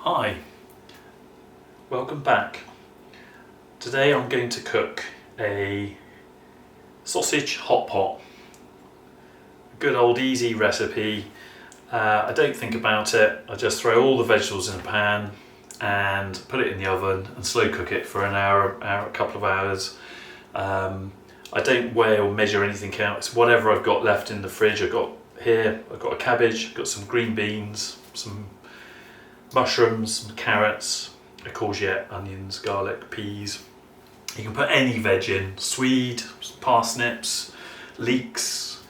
Hi, welcome back. Today I'm going to cook a sausage hot pot. A good old easy recipe. I don't think about it, I just throw all the vegetables in a pan and put it in the oven and slow cook it for an hour, a couple of hours. I don't weigh or measure anything out, it's whatever I've got left in the fridge. I've got a cabbage, I've got some green beans, some mushrooms, some carrots, a courgette, onions, garlic, peas. You can put any veg in, swede, parsnips, leeks,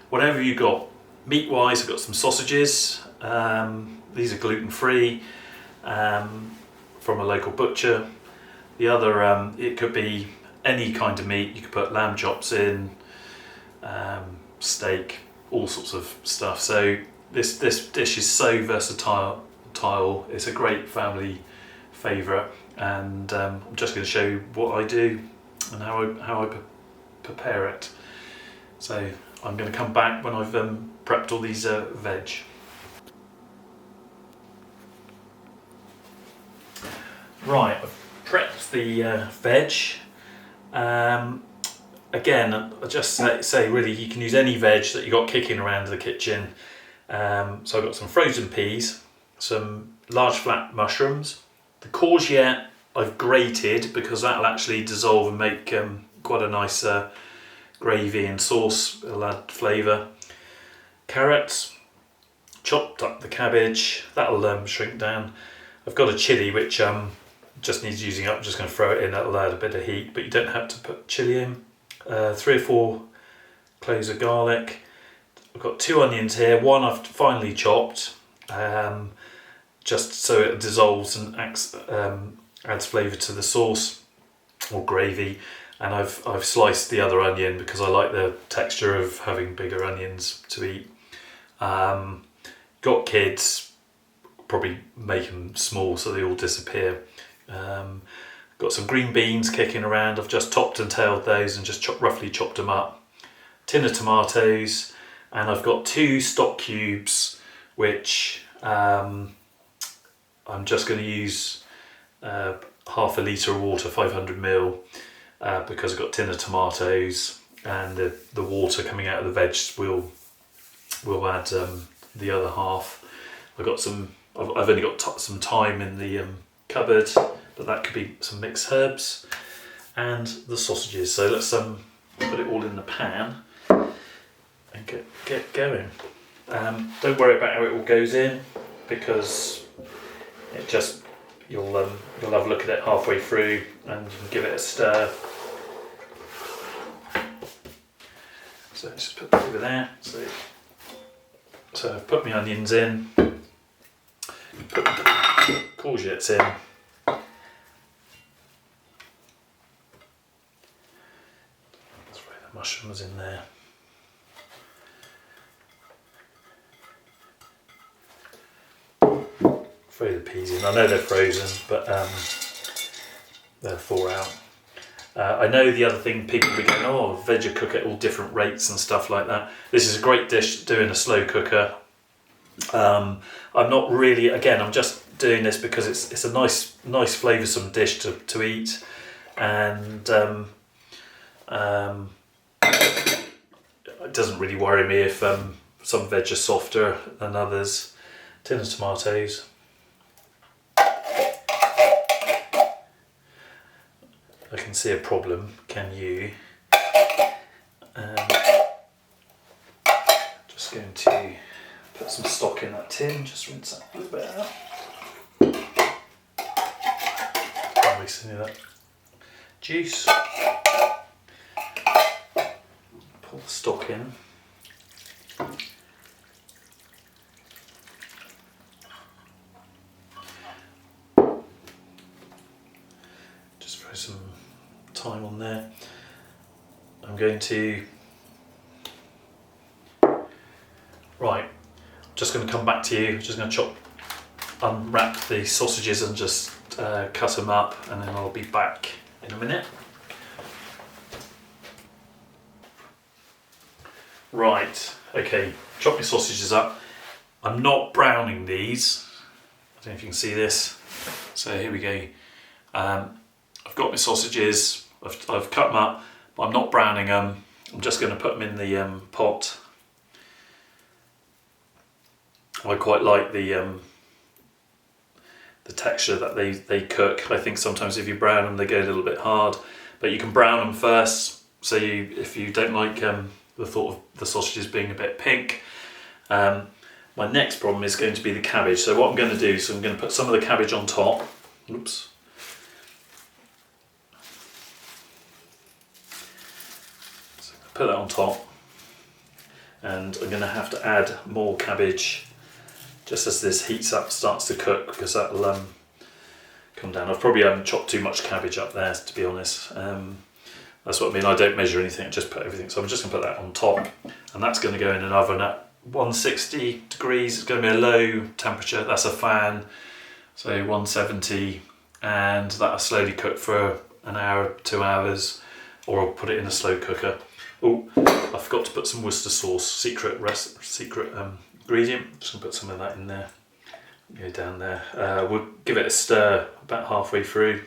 whatever you got. Meat wise, I've got some sausages. These are gluten free from a local butcher. The other, it could be any kind of meat. You could put lamb chops in, steak, all sorts of stuff. So this dish is so versatile. It's a great family favourite, and I'm just going to show you what I do and how I prepare it. So I'm going to come back when I've prepped all these veg. Right, I've prepped the veg. Again, I just say really you can use any veg that you got kicking around the kitchen. So I've got some frozen peas, some large flat mushrooms. The courgette I've grated because that'll actually dissolve and make quite a nice gravy and sauce. It'll add flavour. Carrots, chopped up the cabbage, that'll shrink down. I've got a chilli which just needs using up. I'm just going to throw it in, that'll add a bit of heat, but you don't have to put chilli in. 3 or 4 cloves of garlic. I've got 2 onions here, one I've finely chopped, just so it dissolves and adds flavour to the sauce or gravy. And I've sliced the other onion because I like the texture of having bigger onions to eat. Got kids, probably make them small so they all disappear. Got some green beans kicking around. I've just topped and tailed those and just roughly chopped them up. Tin of tomatoes, and I've got 2 stock cubes which I'm just going to use half a litre of water, 500 ml, because I've got tin of tomatoes, and the water coming out of the veg will add the other half. I've only got some thyme in the cupboard, but that could be some mixed herbs, and the sausages. So let's put it all in the pan and get going. Don't worry about how it all goes in, because it just you'll have a look at it halfway through and you can give it a stir. So let's just put that over there. So I've put my onions in, put the courgettes in. Throw the mushrooms in there. Throw the peas in. I know they're frozen, but they'll thaw out. I know the other thing, people will be going, oh, veg cook at all different rates and stuff like that. This is a great dish to do in a slow cooker. I'm not really, again, I'm just doing this because it's a nice flavoursome dish to eat, and it doesn't really worry me if some veg are softer than others. Tin of tomatoes. I can see a problem, can you? Just going to put some stock in that tin, just rinse that a little bit out. Release any of that juice. Pull the stock in. Just throw some thyme on there. I'm going to just going to come back to you. Just going to unwrap the sausages and just cut them up, and then I'll be back in a minute. Right, okay, chop my sausages up. I'm not browning these. don't know if you can see this. So here we go. I've got my sausages, I've cut them up, but I'm not browning them. I'm just going to put them in the pot. I quite like the texture that they cook. I think sometimes if you brown them they go a little bit hard, but you can brown them first. So if you don't like the thought of the sausages being a bit pink. My next problem is going to be the cabbage. So what I'm going to do is I'm going to put some of the cabbage on top. Oops. So put that on top, and I'm going to have to add more cabbage just as this heats up, starts to cook, because that'll come down. I probably haven't chopped too much cabbage up there, to be honest. That's what I mean. I don't measure anything, I just put everything. So I'm just going to put that on top, and that's going to go in an oven at 160 degrees. It's going to be a low temperature. That's a fan, so 170, and that'll slowly cook for an hour, 2 hours, or I'll put it in a slow cooker. Oh, I forgot to put some Worcester sauce, secret ingredient. Just gonna put some of that in there. Go down there. We'll give it a stir about halfway through.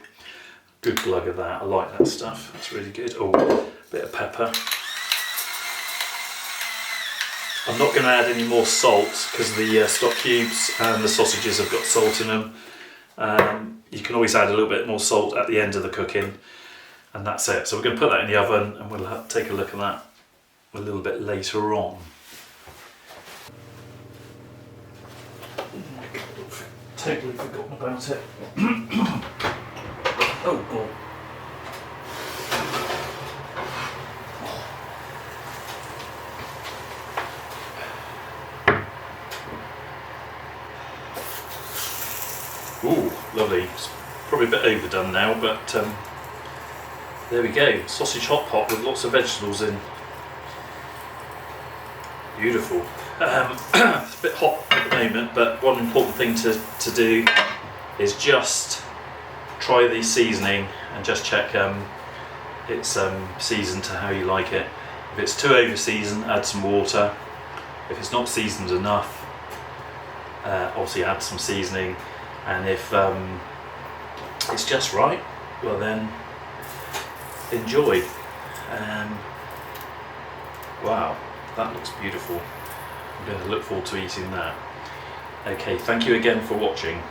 Good glug of that. I like that stuff. That's really good. Oh, bit of pepper. I'm not going to add any more salt because the stock cubes and the sausages have got salt in them. You can always add a little bit more salt at the end of the cooking, and that's it. So we're going to put that in the oven, and we'll take a look at that a little bit later on. Totally forgotten about it. Oh God. Ooh, lovely. It's probably a bit overdone now, but there we go. Sausage hot pot with lots of vegetables in. Beautiful. It's a bit hot at the moment, but one important thing to do is just try the seasoning and just check it's seasoned to how you like it. If it's too over seasoned, add some water. If it's not seasoned enough, obviously add some seasoning. And if it's just right, well then enjoy. Wow, that looks beautiful. I'm going to look forward to eating that. Okay, thank you again for watching.